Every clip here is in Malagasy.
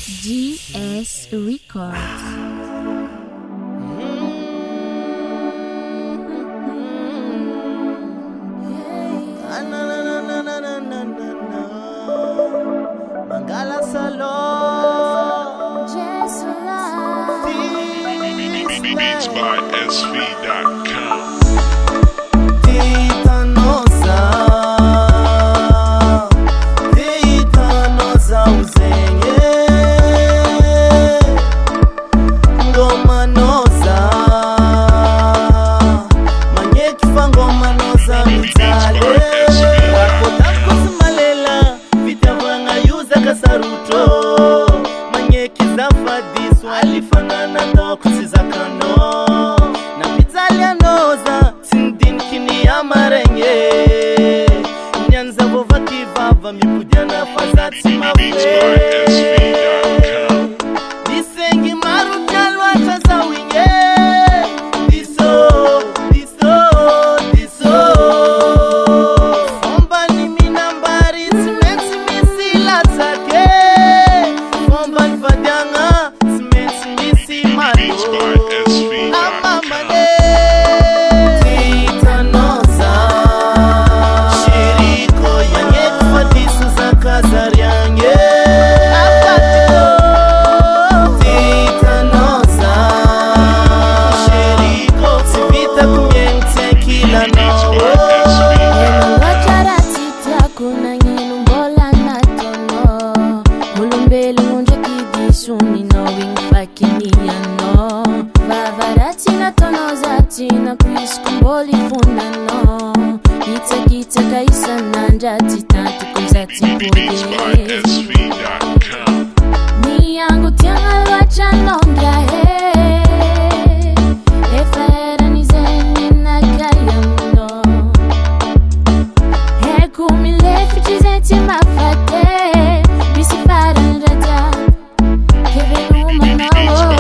GS Records. Mangala Salon. Beats by SV.com. Alifanana dokusiza kano na pizzalia noza sindin kini ya marenye nyanza vova kivava mipudana fazati mawe disengi maru kalwa chaza winye diso fomba ni minambari simensi misila zake fomba ni vadanga na kuiskumboli funano itakita kaisa nanja titanti kuzati mpode ni yangu tianga wacha nonga he efera nizeni na kaya mno he kumile fichizeti mafate bisifara nrata kevelu manao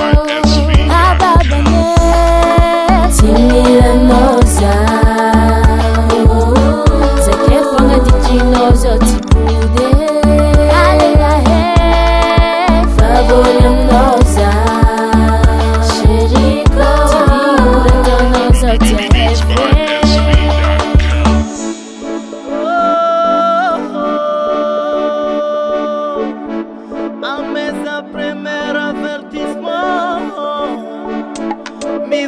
Primeiro avertismo me